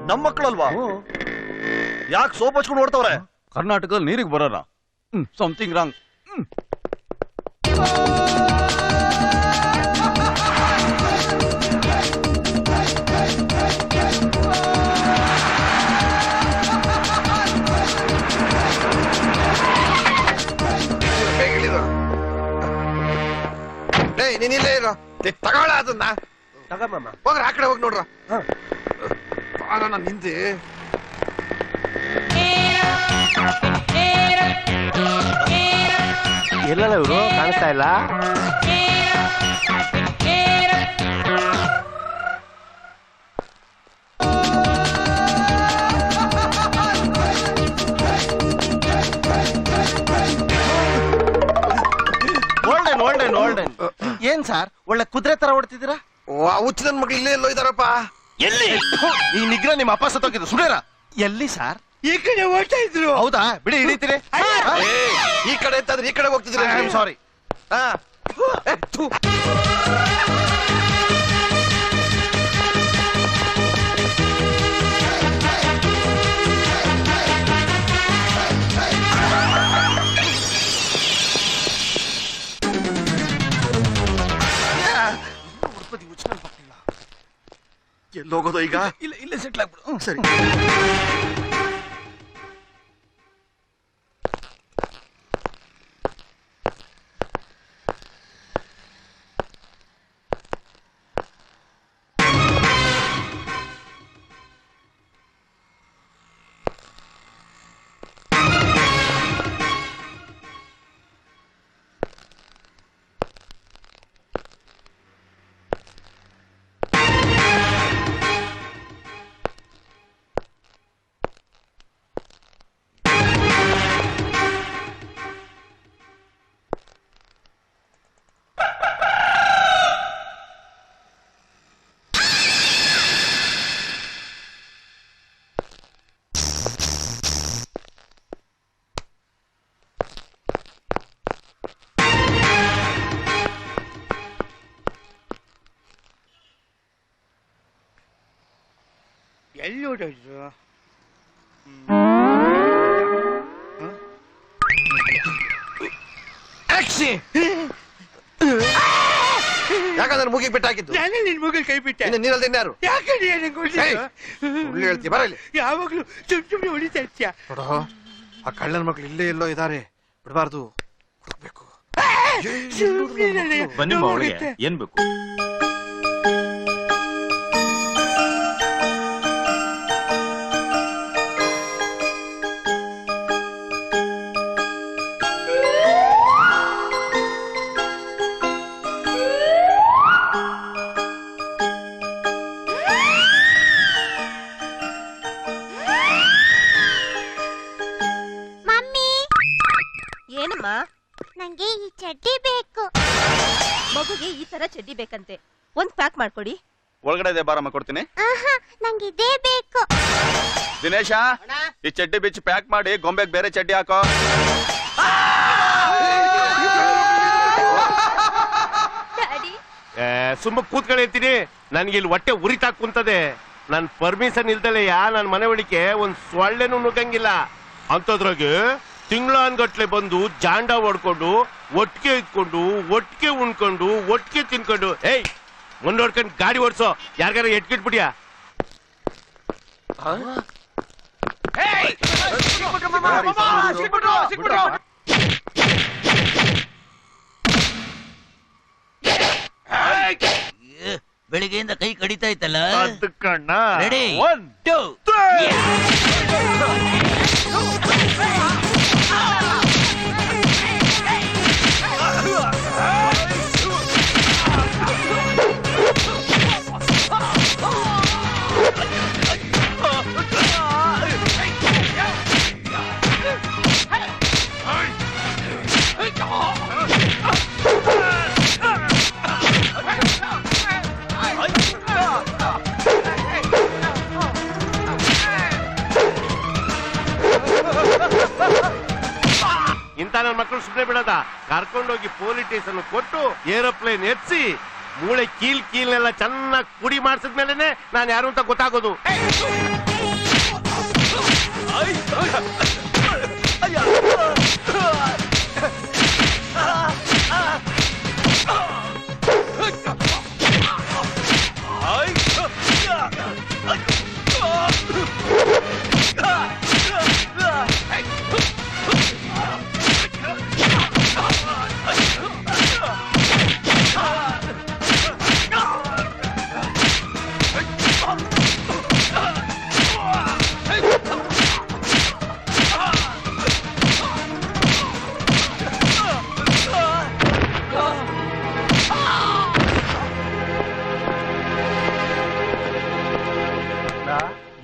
ನಮ್ಮ ಮಕ್ಕಳಲ್ವಾ? ಯಾಕೆ ಸೋಪ್ ಹಚ್ಕೊಂಡು ನೋಡ್ತವ್ರೆ? ಕರ್ನಾಟಕದಲ್ಲಿ ನೀರಿಗೆ ಬರೋಣ. Something wrong. ನೀನ್ ಇಲ್ಲೇ ಇರೋ, ತಗೊಳ ಅದನ್ನ ತಗಮ್ಮ. ಹೋಗ್ರ ಆ ಕಡೆ ಹೋಗಿ ನೋಡ್ರ. ನಾನು ಹಿಂದೆ ಎಲ್ಲಲ್ಲ ಇವರು ಕಾಣಿಸ್ತಾ ಇಲ್ಲ. ಏನ್ ಸರ್ ಒಳ್ಳೆ ಕುದುರೆ ತರ ಹೊಡ್ತಿದ್ದೀರಾ? ಹುಚ್ಚ ನನ್ ಮಕ್ಳು ಇಲ್ಲೇ ಎಲ್ಲೋ ಇದಾರಪ್ಪ. ಎಲ್ಲಿ? ಈ ನಿಗ್ರ ನಿಮ್ಮ ಅಪ್ಪ ಸತ್ತೋಗಿದ್ದು ಸುಡೇರ. ಎಲ್ಲಿ ಸರ್? ಈ ಕಡೆ ಓಡ್ತಾ ಇದ್ರು. ಹೌದಾ? ಬಿಡಿ ಹಿಡಿತೀರಿ. ಈ ಕಡೆ ಅಂತಂದ್ರೆ ಈ ಕಡೆ ಹೋಗ್ತಿದ್ರಿ. ಸಾರಿ. ಎಲ್ಲೋಗೋದು ಈಗ? ಇಲ್ಲ ಸೆಟ್ಲ್ ಆಗ್ಬಿಡು. ಸರಿ. ಎಲ್ಲಿ ಓಡೋದ್ರು? ಯಾಕಂದ್ರೆ ಮುಗಿ ಬಿಟ್ಟಾಕಿದ್ದು ನಾನೇ ನಿನ್ ಮಗಲ್ ಕೈ ಬಿಟ್ಟೆ. ನೀರಲ್ಲಿ ಯಾರು ಯಾಕೆ ಸುಳ್ಳು ಹೇಳ್ತಿ? ಬರಲಿ. ಯಾವಾಗ್ಲೂ ಸುಮ್ನೆ ಹೊಡಿತಾ ಇರ್ತೀಯ. ನೋಡೋ, ಆ ಕಳ್ಳನ ಮಕ್ಳು ಇಲ್ಲೇ ಎಲ್ಲೋ ಇದಾರೆ, ಬಿಡಬಾರ್ದು, ಹುಡುಕ್ಬೇಕು. ಬನ್ನಿ ಒಳಗೆ. ಏನ್ ಬೇಕು? ಏನಮ್ಮ? ನಂಗೆ ಈ ಚಡ್ಡಿ ಬೇಕು. ಮಗುಗೆ ಈ ತರ ಚಡ್ಡಿ ಬೇಕಂತೆ. ಒಂದ್ ಪ್ಯಾಕ್ ಮಾಡ್ಕೊಡಿ. ಒಳಗಡೆ ಇದೆ, ಬಾರಮ್ಮ ಕೊಡ್ತೀನಿ. ನಂಗೆ ಇದೇ ಬೇಕು. ದಿನೇಶ, ಈ ಚಡ್ಡಿ ಬಿಚ್ಚಿ ಪ್ಯಾಕ್ ಮಾಡಿ ಗೊಂಬೆಗೆ ಬೇರೆ ಚಡ್ಡಿ ಹಾಕೋ. ಸುಮ್ಮ ಕೂತ್ಕೊಂಡಿರ್ತೀನಿ. ನನ್ಗೆ ಇಲ್ಲಿ ಹೊಟ್ಟೆ ಉರಿತಾ ಕುಂತದೆ. ನನ್ ಪರ್ಮಿಷನ್ ಇಲ್ದಲೆ ನನ್ ಮನೆ ಒಳಿಕೆ ಒಂದ್ ಸೊಳ್ಳೆನೂ ನುಗ್ಗಂಗಿಲ್ಲ. ಅಂತದ್ರಾಗೆ ತಿಂಗಳಾನ್ಗಟ್ಲೆ ಬಂದು ಜಾಂಡ ಹೊಡ್ಕೊಂಡು ಒಟ್ಟಿಗೆ ಇದ್ಕೊಂಡು ಒಟ್ಟಿಗೆ ಉಣ್ಕೊಂಡು ಒಟ್ಟಿಗೆ ತಿನ್ಕೊಂಡು ಮುಂದೋಡ್ಕೊಂಡು ಗಾಡಿ ಓಡಿಸೋ. ಯಾರಿಗಾರ ಎಟ್ಕಿಟ್ಬಿಡಿಯಾ? ಬೆಳಿಗ್ಗೆಯಿಂದ ಕೈ ಕಡಿತಾ ಇತ್ತಲ್ಲ. ಕಣ್ಣ ರೆಡಿ 1 2 3 ಸುಮ್ಮನೆ ಬಿಡದ ಕರ್ಕೊಂಡೋಗಿ ಪೊಲೀಸ್ ಸ್ಟೇಷನ್ ಕೊಟ್ಟು ಏರೋಪ್ಲೇನ್ ಎತ್ಸಿ ಮೂಳೆ ಕೀಲ್ನೆಲ್ಲ ಚೆನ್ನಾಗಿ ಪುಡಿ ಮಾಡಿಸಿದ್ಮೇಲೆ ನಾನು ಯಾರು ಅಂತ ಗೊತ್ತಾಗೋದು.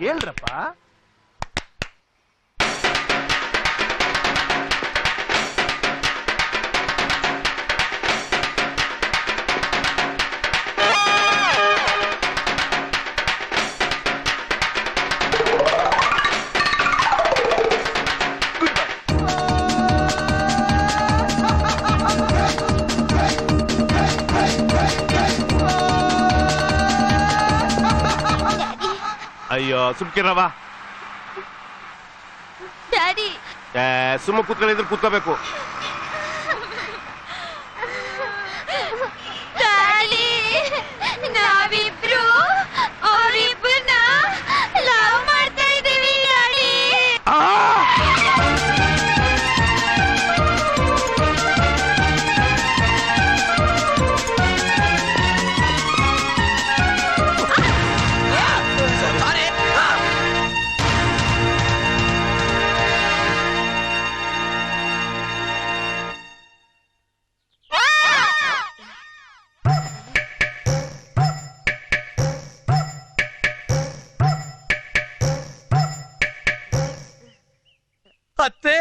ಹೇಳ್ರಪ್ಪ. ಅಯ್ಯೋ ಸುಮ್ಕಿರವ. ಡ್ಯಾಡಿ ಸುಮ್ಮ ಕೂತ್ಕೊಂಡಿದ್ರೆ ಕೂತ್ಕೋಬೇಕು. ಡ್ಯಾಡಿ ನಾವಿಬ್ರು ಅವರಿಬ್ಬರನ್ನ ಲವ್ ಮಾಡ್ತಾ ಇದೀವಿ ಡ್ಯಾಡಿ. ಅತ್ತೆ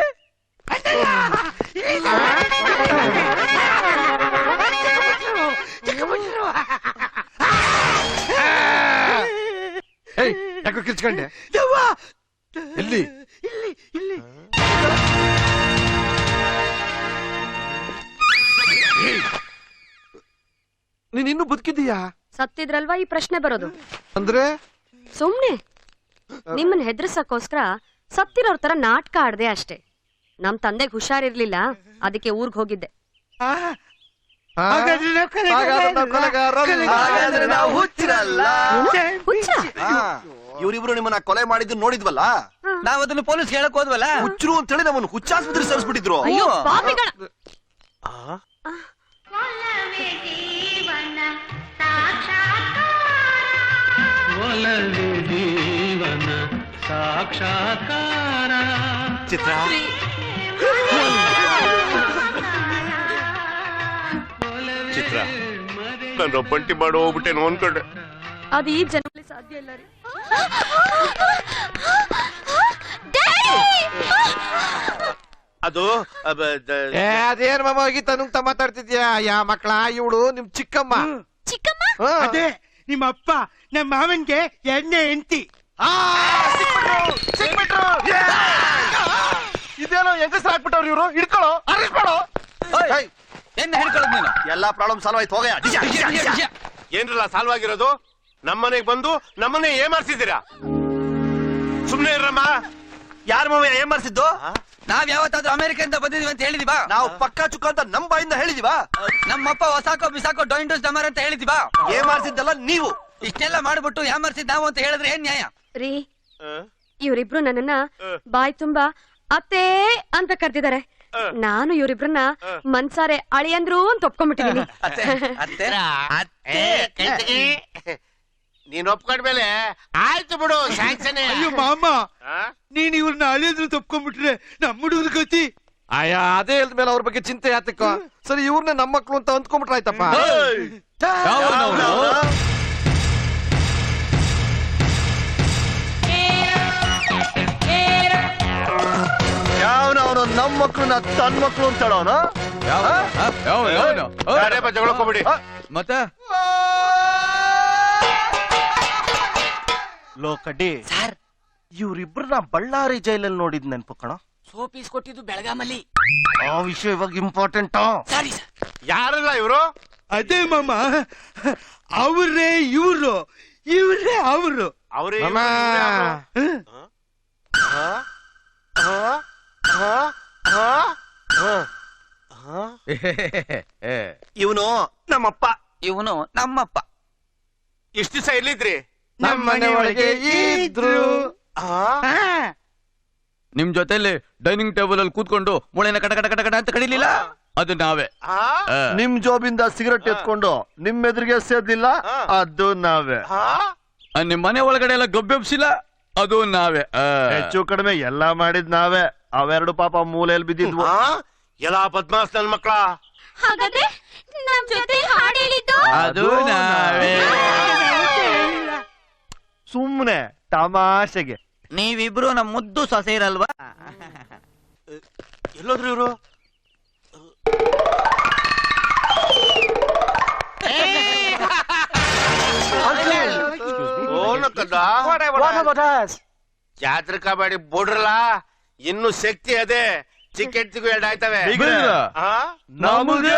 ಏಯ್ ಯಾಕೋ ಕಿರ್ಚ್ಕೊಂಡೆ? ಎಲ್ಲಿ? ನೀನ್ ಇನ್ನೂ ಬದುಕಿದ್ದೀಯಾ? ಸತ್ತಿದ್ರಲ್ವಾ ಈ ಪ್ರಶ್ನೆ ಬರೋದು. ಅಂದ್ರೆ ಸುಮ್ನೆ ನಿಮ್ಮನ್ನ ಹೆದರ್ಸಕ್ಕೋಸ್ಕರ ಸತ್ತಿರೋರ್ ತರ ನಾಟಕ ಆಡ್ದೆ ಅಷ್ಟೇ. ನಮ್ ತಂದೆಗ್ ಹುಷಾರಿರ್ಲಿಲ್ಲ, ಅದಕ್ಕೆ ಊರ್ಗ್ ಹೋಗಿದ್ದೆ. ಹಾಗಾದ್ರೆ ನಾವು ಹಾಗಾದ್ರೆ ನಾವು ಹುಚ್ಚಿರಲ್ಲ. ಹುಚ್ಚ? ಇವರಿಬ್ರು ನಿಮ್ಮನ್ನ ಕೊಲೆ ಮಾಡಿದ್ದು ನೋಡಿದ್ವಲ್ಲ, ನಾವ್ ಅದನ್ನ ಪೊಲೀಸ್ ಹೇಳಕ್ ಹೋದ್ವಲ್ಲ. ಹುಚ್ಚರು ಅಂತ ಹೇಳಿ ನಮ್ಮನ್ನು ಹುಚ್ಚಾಸ್ಪತ್ರೆ ಸೇರಿಸ್ಬಿಟ್ಟಿದ್ರು. ಅಯ್ಯೋ ಪಾಪಿಗಳ. ಚಿತ್ರ ಚಿತ್ರ ನಾನು ಒಬ್ಬಂಟಿ ಮಾಡೋ ಹೋಗ್ಬಿಟ್ಟೇನು ಅನ್ಕೊಂಡೆ. ಅದು ಈ ಜನ್ಮದಲ್ಲಿ ಸಾಧ್ಯ ಇಲ್ಲ ರೀ. ಅದು ಅದೇನ್ ಮಾಮ ಹೋಗಿತ್ತ ನುಂಗ್ತಾ ಮಾತಾಡ್ತಿದ್ಯಾ? ಯಾ ಮಕ್ಳ ಇವಳು ನಿಮ್ ಚಿಕ್ಕಮ್ಮ. ಚಿಕ್ಕಮ್ಮ ಅದೇ ನಿಮ್ಮ ಅಪ್ಪ ನಮ್ಮ ಮಾವನ್ಗೆ ಎಣ್ಣೆ ಹೆಂಡತಿ. ಇದೇನೋ ಹೆಂಗಸ್ರು ಹಾಕ್ಬಿಟ್ಟವ್ರು ಇವ್ರು. ಹಿಡ್ಕೊಳ್ಳೋ, ಅರೆಸ್ಟ್ ಮಾಡೋ. ಏನ್ ಹಿಡ್ಕೊಳ್ಳೋದು ನೀನು? ಎಲ್ಲಾ ಪ್ರಾಬ್ಲಮ್ ಸಾಲ್ವ್ ಆಯ್ತು. ಹೋಗಯ್ಯ. ಏನ್ರಲ್ಲ ಸಾಲ್ವ್ ಆಗಿರೋದು? ನಮ್ಮನೆಗ್ ಬಂದು ನಮ್ಮನೆ ಏಮಾರ್ಸಿದ್ದೀರಾ? ಸುಮ್ನೆ ಇರಮ್ಮ. ಯಾರ ಮಾವ ಏನ್ ಮಾಡ್ಸಿದ್ದು? ನಾವ್ ಯಾವತ್ತಾದ್ರೂ ಅಮೆರಿಕದಿಂದ ಬಂದಿದೀವಿ ಅಂತ ಹೇಳಿದಿವಾ? ನಾವು ಪಕ್ಕಾ ಚುಕ್ಕ ಅಂತ ನಮ್ ಬಾಯಿಂದ ಹೇಳಿದಿವಾ? ನಮ್ಮಪ್ಪ ಹೊಸಾಕೋ ಬಿಸಾಕೋ ಡೊಯಿಂಡೋಸ್ ಡಮರ್ ಅಂತ ಹೇಳಿದಿವಾ? ಏನ್ ಮಾಡ್ಸಿದ್ದಲ್ಲ ನೀವು. ಇಷ್ಟೆಲ್ಲ ಮಾಡ್ಬಿಟ್ಟು ಯಾಮರ್ಸಿದ್ ನಾವು ಅಂತ ಹೇಳಿದ್ರೆ ಏನ್ ನ್ಯಾಯ? ರೀ ಇವ್ರಿಬ್ರು ನನ್ನನ್ನ ಬಾಯ್ ತುಂಬಾ ಅತ್ತೇ ಅಂತ ಕರ್ತಿದ್ದಾರೆ. ನಾನು ಇವ್ರಿಬ್ರನ್ನ ಮನ್ಸಾರೆ ಅಳಿಯಂದ್ರು ಅಂತ ಒಪ್ಕೊಂಡ್ಬಿಟ್ಟಿದೀನಿ. ನೀನ್ ಒಪ್ಕೊಂಡ್ಮೇಲೆ ಆಯ್ತು ಬಿಡು, ಸ್ಯಾಂಕ್ಷನ್. ಅಯ್ಯೋ ಮಾಮ, ನೀನ್ ಇವ್ರನ್ನ ಅಳಿಯೋದ್ರ ತಪ್ಕೊಂಡ್ಬಿಟ್ರೆ ನಮ್ಮ ಹುಡುಗರ ಗತಿ. ಅಯ್ಯ ಅದೇ ಹೇಳ್ದ್ಮೇಲೆ ಅವ್ರ ಬಗ್ಗೆ ಚಿಂತೆ ಯಾತಕ್ಕ? ಸರಿ ಇವ್ರನ್ನೇ ನಮ್ಮ ಮಕ್ಳು ಅಂತ ಅಂದ್ಕೊಂಡ್ಬಿಟ್ರಾಯ್ತಪ್ಪ. ಯಾವನವನು ನಮ್ ಮಕ್ಳನ್ನ ತನ್ ಮಕ್ಳು ಅಂತ ಹೇಳೋನು? ಜಗಳಕೋಬಿಡಿ. ಮತ್ತೆ ಲೋ ಕಡ್ಡಿ, ಇವ್ರಿಬ್ರನ್ನ ಬಳ್ಳಾರಿ ಜೈಲಲ್ಲಿ ನೋಡಿದ್ ನೆನ್ಪು ಕಣ. ಸೋಪೀಸ್ ಕೊಟ್ಟಿದ್ದು ಬೆಳಗಾಮಲ್ಲಿ. ಆ ವಿಷಯ ಇವಾಗ ಇಂಪಾರ್ಟೆಂಟ್. Sorry sir. ಯಾರಲ್ಲ ಇವರು? ಅದೇ ಮಾಮ, ಅವ್ರೇ ಇವ್ರು, ಇವ್ರೇ ಅವರು. ಅವರೇ ಮಾಮ. ಇವನು ನಮ್ಮಪ್ಪ. ಇವನು ನಮ್ಮಪ್ಪ. ಎಷ್ಟು ದಿವಸ ಎಲ್ಲಿದ್ರಿ? ನಮ್ಮ ಮನೆ ಒಳಗೆ ಇದ್ರು. ನಿಮ್ ಜೊತೆಲಿ ಡೈನಿಂಗ್ ಟೇಬಲ್ ಅಲ್ಲಿ ಕೂತ್ಕೊಂಡು ಮೂಳೆನ ಕಟ ಕಟ ಕಟ ಕಟ ಅಂತ ಕಡಿಲಿಲ್ಲ, ಅದು ನಾವೇ. ನಿಮ್ ಜಾಬಿಂದ ಸಿಗರೆಟ್ ಎತ್ಕೊಂಡು ನಿಮ್ ಎದುರಿಗೆ ಸೇದಿಲ್ಲ, ಅದು ನಾವೇ. ನಿಮ್ ಮನೆ ಒಳಗಡೆ ಎಲ್ಲ ಗಬ್ಬೆಬ್ಸಿಲ್ಲ, ಅದು ನಾವೇ. ಹೆಚ್ಚು ಕಡಿಮೆ ಎಲ್ಲಾ ಮಾಡಿದ್ ನಾವೇ. ಅವೆರಡು ಪಾಪ ಮೂಲೆಯಲ್ಲಿ ಬಿದ್ದಿದ್ವು. ಎಲ್ಲ ಬದ್ಮಾಸ್ ನನ್ ಮಕ್ಳ. ಹಾಗಾದ್ರೆ ನಮ್ ಜೊತೆ ಹಾಡು ಹೇಳಿದ್ದು ಅದು ನಾವೇ. ಸುಮ್ನೆ ತಮಾಷೆಗೆ. ನೀವಿಬ್ರು ನಮ್ ಮುದ್ದು ಸೊಸೆಯರಲ್ವಾ? ಎಲ್ಲೋದ್ರು ಇವರು? ಜಾತ್ರೆ ಕಬಾಡಿ ಬೋಡ್ರಲ್ಲ, ಇನ್ನು ಶಕ್ತಿ ಅದೇ. ಚಿಕ್ಕ ಎತ್ತಿಗೂ ಎರಡು ಆಯ್ತವೆ. ನಮಗೆ